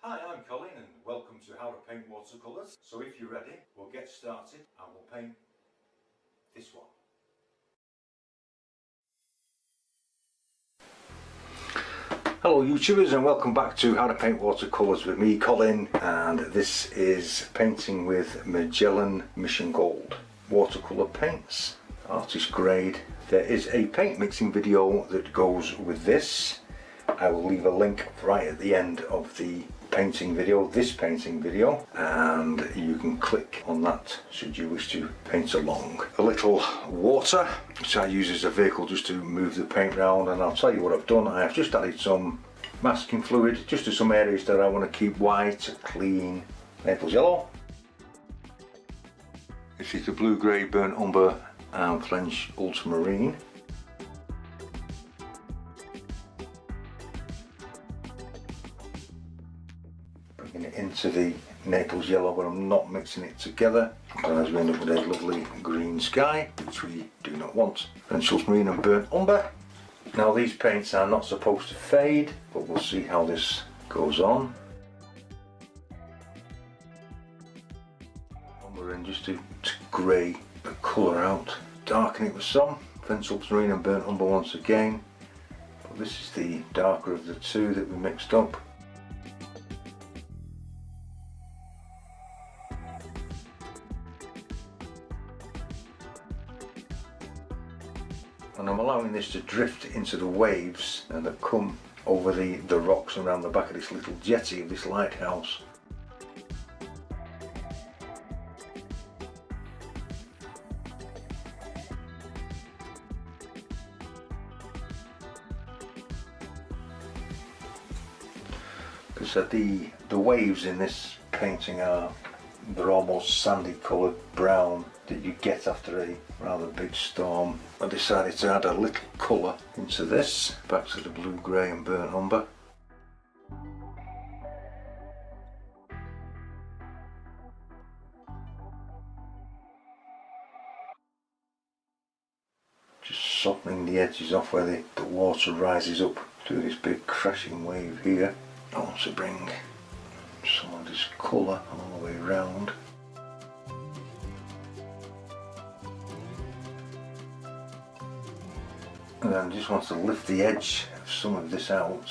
Hi, I'm Colin and welcome to How to Paint Watercolors. So if you're ready, we'll get started and we'll paint this one. Hello YouTubers and welcome back to How to Paint Watercolors with me, Colin, and this is painting with Mijello Mission Gold watercolor paints, artist grade. There is a paint mixing video that goes with this. I will leave a link right at the end of the painting video, this painting video, and you can click on that should you wish to paint along. A little water, which I use as a vehicle just to move the paint around, and I'll tell you what I've done. I have just added some masking fluid just to some areas that I want to keep white, clean. Naples yellow. This is the blue grey, burnt umber and French ultramarine. Bringing it into the Naples yellow, but I'm not mixing it together, otherwise we end up with a lovely green sky, which we do not want. French ultramarine and burnt umber. Now these paints are not supposed to fade, but we'll see how this goes on. Umber in just to grey the colour out. Darken it with some French ultramarine and burnt umber once again, but this is the darker of the two that we mixed up. And I'm allowing this to drift into the waves and that come over the rocks around the back of this little jetty of this lighthouse. Because the waves in this painting they're almost sandy coloured brown that you get after a rather big storm. I decided to add a little colour into this, back to the blue grey and burnt umber. Just softening the edges off where the water rises up through this big crashing wave here. I want to bring some of this colour all the way around. And then just want to lift the edge of some of this out,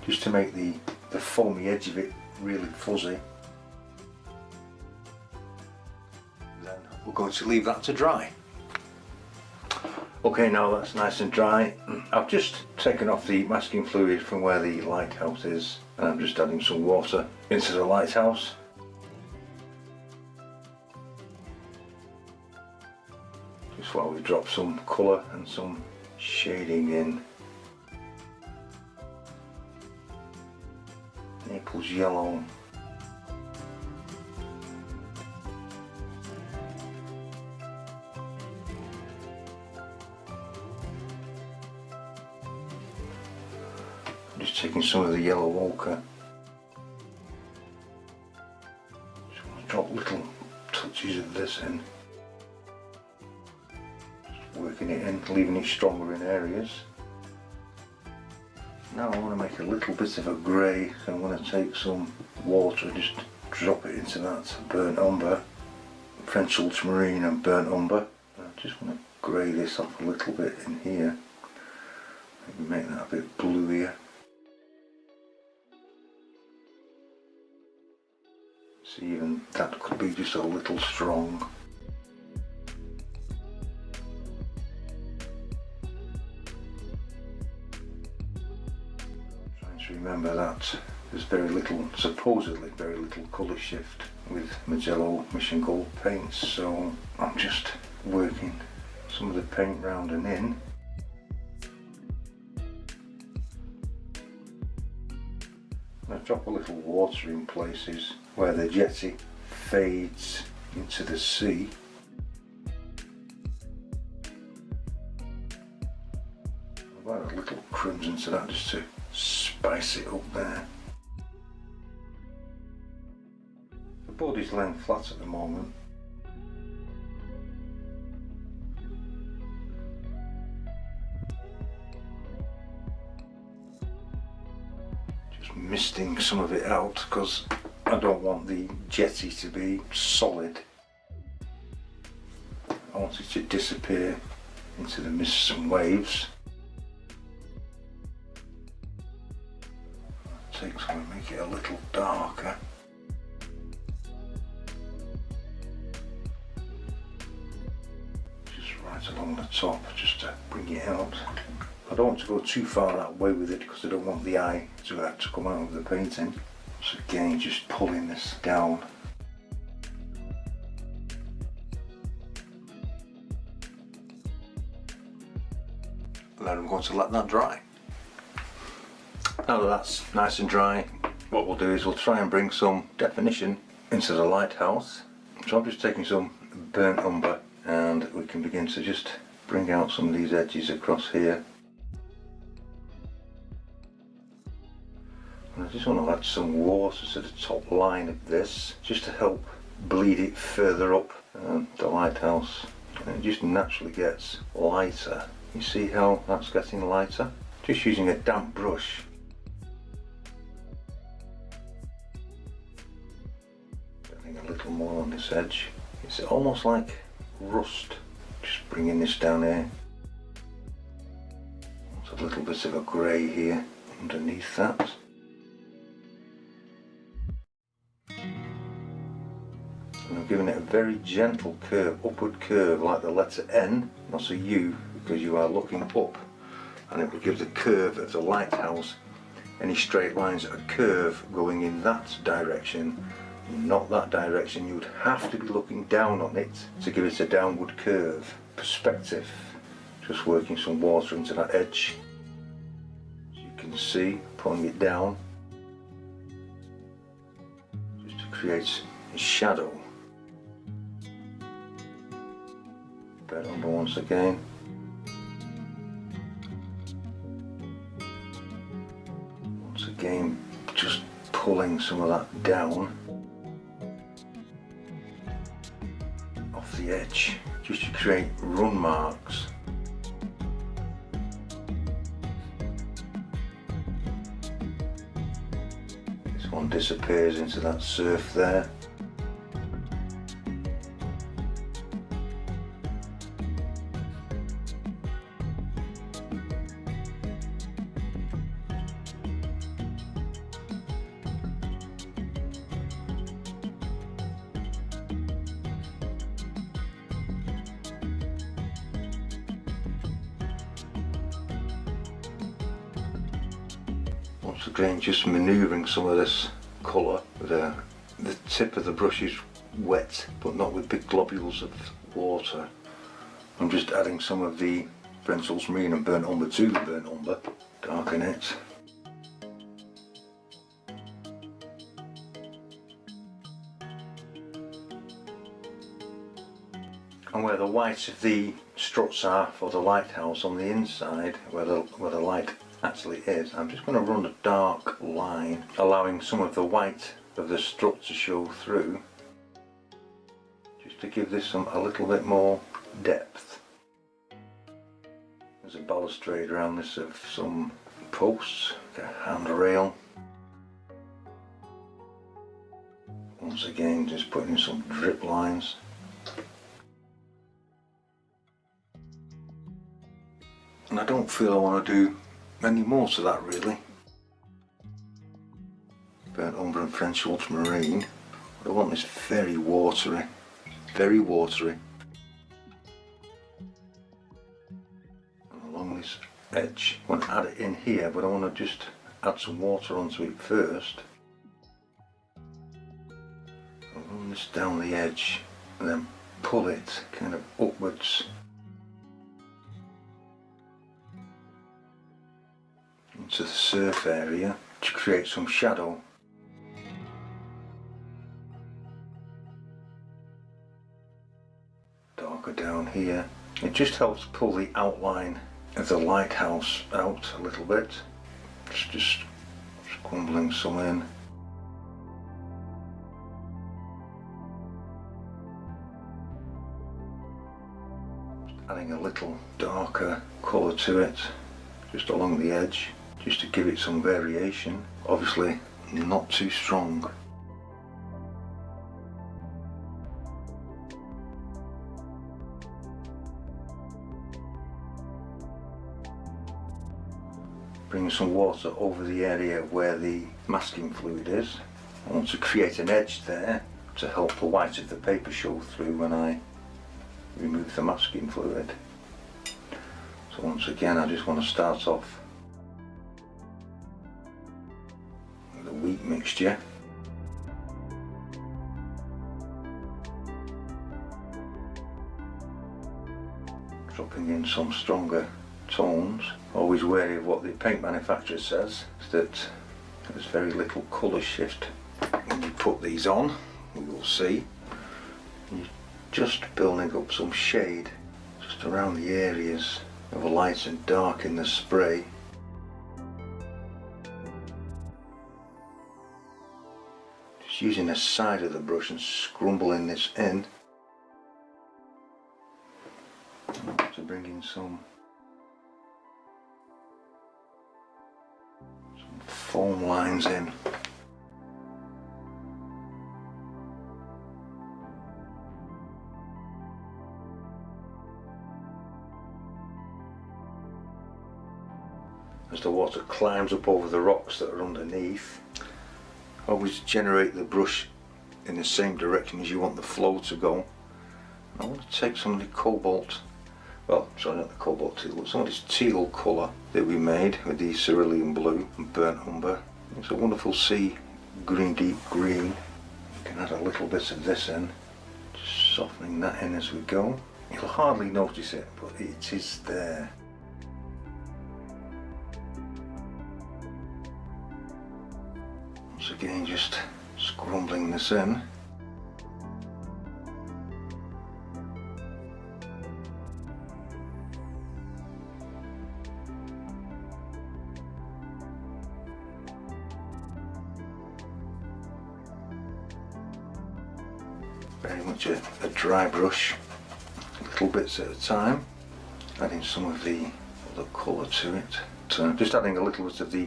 just to make the foamy edge of it really fuzzy. Then we're going to leave that to dry. Okay, now that's nice and dry. I've just taken off the masking fluid from where the lighthouse is, and I'm just adding some water into the lighthouse. Just while we drop some colour and some shading in. Naples yellow. Just taking some of the yellow ochre. Just want to drop little touches of this in. Working it in, leaving it stronger in areas. Now I want to make a little bit of a grey, so I'm going to take some water and just drop it into that burnt umber, French ultramarine and burnt umber. I just want to grey this off a little bit in here, maybe make that a bit bluier. See, even that could be just a little strong. Remember that there's very little, supposedly very little colour shift with Mijello Mission Gold paints, so I'm just working some of the paint round and in. And I drop a little water in places where the jetty fades into the sea. I've added a little crimson to that just to spice it up there. The body's laying flat at the moment. Just misting some of it out because I don't want the jetty to be solid. I want it to disappear into the mists and waves. Take some and make it a little darker. Just right along the top, just to bring it out. I don't want to go too far that way with it because I don't want the eye to have to come out of the painting. So again, just pulling this down. And then I'm going to let that dry. Now that that's nice and dry, what we'll do is we'll try and bring some definition into the lighthouse. So I'm just taking some burnt umber and we can begin to just bring out some of these edges across here. And I just want to add some water to the top line of this just to help bleed it further up the lighthouse. And it just naturally gets lighter. You see how that's getting lighter? Just using a damp brush. Adding a little more on this edge. It's almost like rust. Just bringing this down here. There's a little bit of a grey here underneath that. And I'm giving it a very gentle curve, upward curve, like the letter N, not a U, because you are looking up, and it will give the curve of the lighthouse any straight lines, a curve going in that direction, not that direction. You would have to be looking down on it to give it a downward curve. Perspective, just working some water into that edge. As you can see, pulling it down, just to create a shadow. Bed umber once again. Once again, just pulling some of that down off the edge, just to create run marks. This one disappears into that surf there. Once again, just manoeuvring some of this colour with the tip of the brush is wet, but not with big globules of water. I'm just adding some of the French ultramarine and burnt umber to the burnt umber, darken it. And where the white of the struts are for the lighthouse on the inside, where the light actually is, I'm just going to run a dark line, allowing some of the white of the strut to show through, just to give this a little bit more depth. There's a balustrade around this of some posts, a handrail. Once again, just putting in some drip lines. And I don't feel I want to do any more to that really. Burnt umber and French ultramarine. But I want this very watery, very watery. And along this edge, I want to add it in here, but I want to just add some water onto it first. I'll run this down the edge and then pull it kind of upwards into the surf area to create some shadow. Darker down here. It just helps pull the outline of the lighthouse out a little bit. Just squabbling some in. Just adding a little darker colour to it, just along the edge, just to give it some variation. Obviously not too strong. Bring some water over the area where the masking fluid is. I want to create an edge there to help the white of the paper show through when I remove the masking fluid. So once again, I just want to start off with a wheat mixture. Dropping in some stronger tones. Always wary of what the paint manufacturer says, is that there's very little colour shift when you put these on. We will see. You're just building up some shade just around the areas of light and dark in the spray. Just using the side of the brush and scrumbling this in to bring in some foam lines in. As the water climbs up over the rocks that are underneath, always generate the brush in the same direction as you want the flow to go. I want to take some of the cobalt, well, sorry, not the cobalt teal, but some of this teal colour that we made with the cerulean blue and burnt umber. It's a wonderful sea green, deep green. You can add a little bit of this in, just softening that in as we go. You'll hardly notice it, but it is there. Once again, just scrumbling this in. Very much a dry brush, little bits at a time, adding some of the other colour to it. So just adding a little bit of the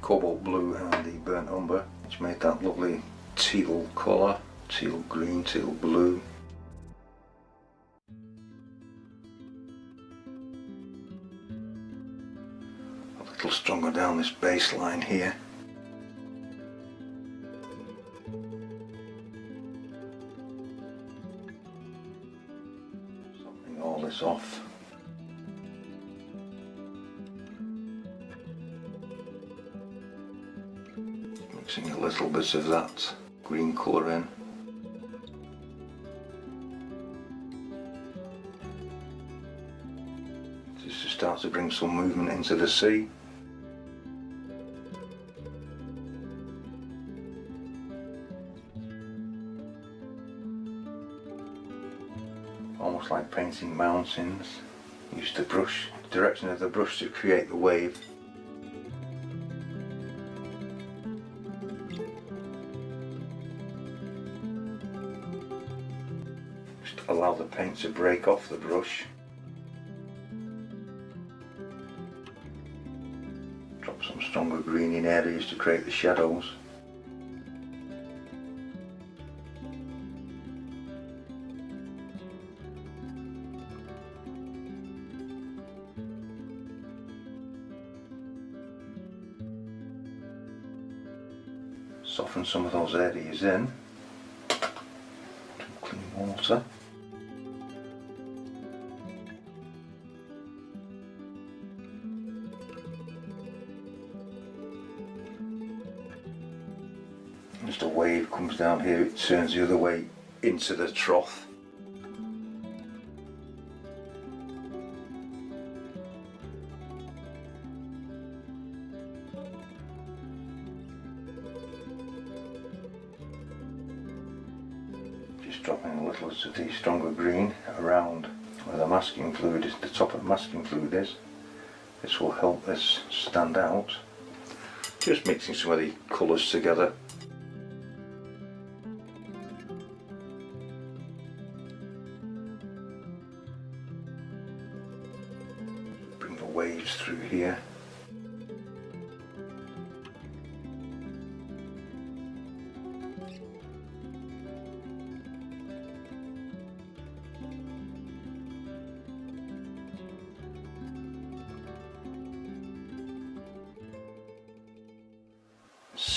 cobalt blue and the burnt umber, which made that lovely teal colour, teal green, teal blue. A little stronger down this baseline here. All this off. Mixing a little bit of that green colour in. Just to start to bring some movement into the sea. Almost like painting mountains. Use the brush, the direction of the brush to create the wave. Just allow the paint to break off the brush. Drop some stronger green in areas to create the shadows. Soften some of those areas in. Clean water. Just a wave comes down here, it turns the other way into the trough. Just dropping a little of the stronger green around where the masking fluid is, the top of the masking fluid is. This will help this stand out. Just mixing some of the colours together. Bring the waves through here.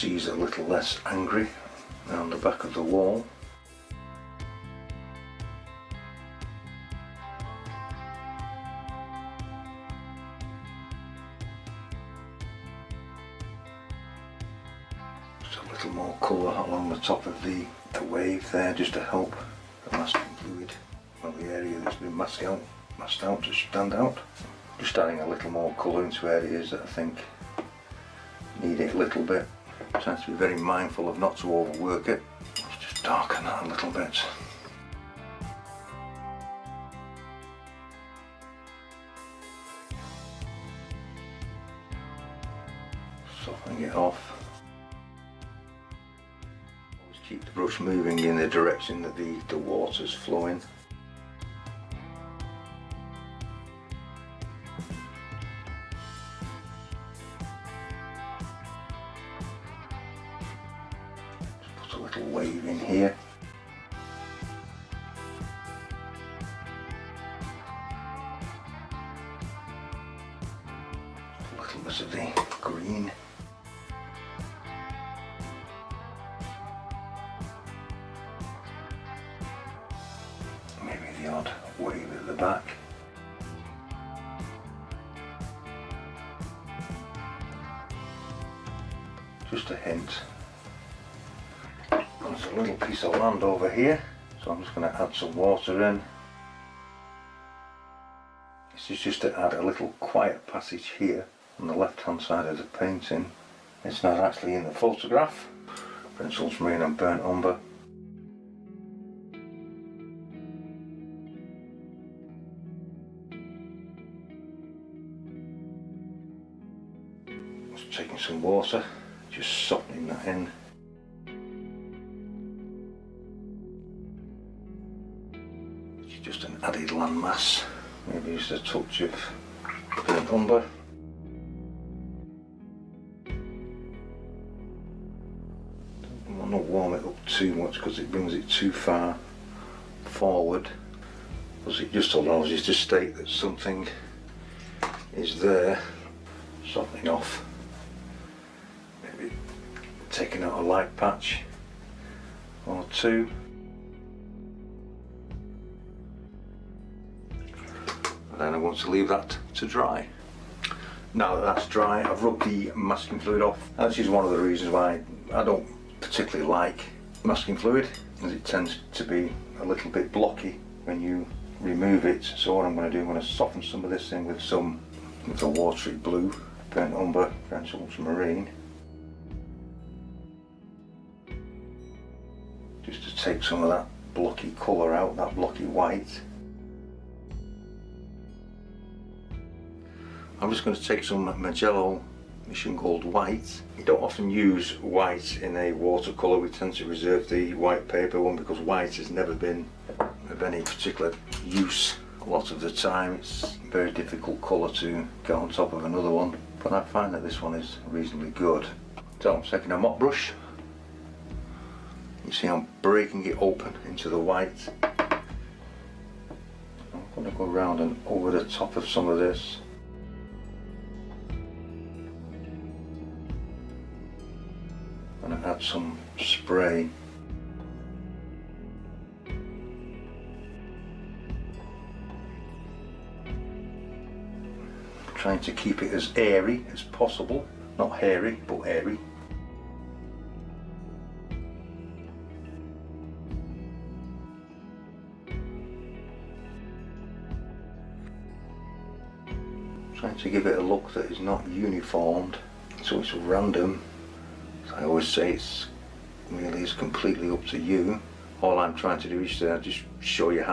he's a little less angry around the back of the wall. Just a little more colour along the top of the wave there, just to help the masking fluid, well, the area that's been masked out to stand out. Just adding a little more colour into areas that I think need it a little bit. Trying to be very mindful of not to overwork it. Let's just darken that a little bit. Softening it off. Always keep the brush moving in the direction that the water's flowing. A little wave in here. A little bit of the green. Maybe the odd wave at the back. Just a hint. There's a little piece of land over here, so I'm just going to add some water in. This is just to add a little quiet passage here on the left hand side of the painting. It's not actually in the photograph. Burnt ultramarine and burnt umber. Just taking some water, just softening that in. Just an added landmass, maybe just a touch of burnt umber. Don't want to warm it up too much because it brings it too far forward, because it just allows you to state that something is there. Softening off, maybe taking out a light patch or two. And then I want to leave that to dry. Now that that's dry, I've rubbed the masking fluid off. This is one of the reasons why I don't particularly like masking fluid, as it tends to be a little bit blocky when you remove it. So what I'm going to do, I'm going to soften some of this in with a watery blue, burnt umber, French ultramarine, just to take some of that blocky colour out, that blocky white. I'm just going to take some Mijello Mission Gold white. We don't often use white in a watercolour. We tend to reserve the white paper one because white has never been of any particular use. A lot of the time it's a very difficult colour to get on top of another one, but I find that this one is reasonably good. So I'm taking a mop brush. You see I'm breaking it open into the white. I'm going to go around and over the top of some of this. And add some spray. Trying to keep it as airy as possible, not hairy, but airy. Trying to give it a look that is not uniformed, so it's random. I always say it's really is completely up to you. All I'm trying to do is just show you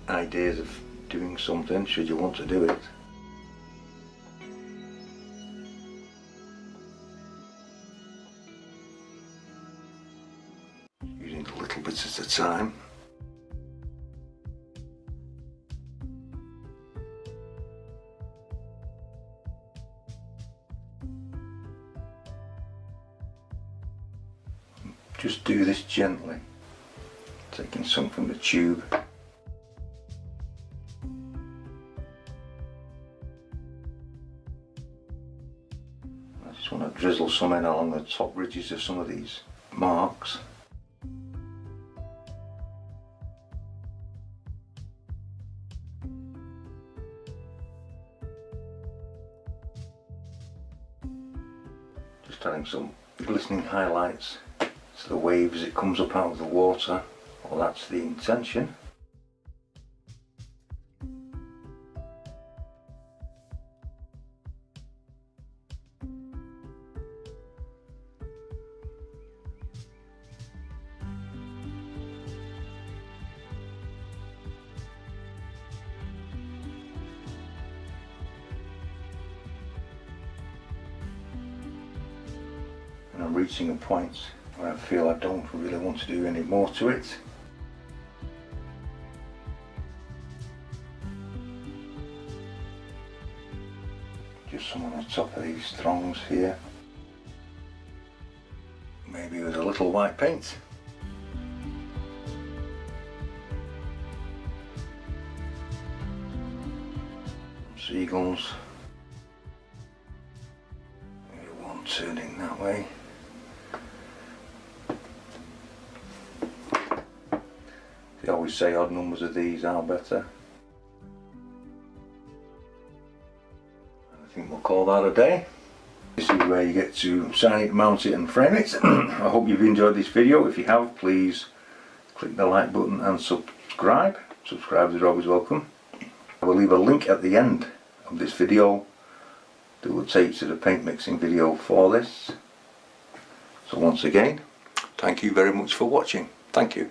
ideas of doing something should you want to do it. Using a little bit at a time. Just do this gently, taking some from the tube. As Just want to drizzle some in along the top ridges of some of these marks. Just adding some glistening highlights to the wave as it comes up out of the water. Well, that's the intention. And I'm reaching a point where I feel I don't really want to do any more to it. Just some on the top of these throngs here. Maybe with a little white paint. Seagulls. Maybe one turning that way. They always say odd numbers of these are better. I think we'll call that a day. This is where you get to sign it, mount it and frame it. I hope you've enjoyed this video. If you have, please click the like button and subscribe. Subscribers are always welcome. I will leave a link at the end of this video that will take you to the paint mixing video for this. So once again, thank you very much for watching. Thank you.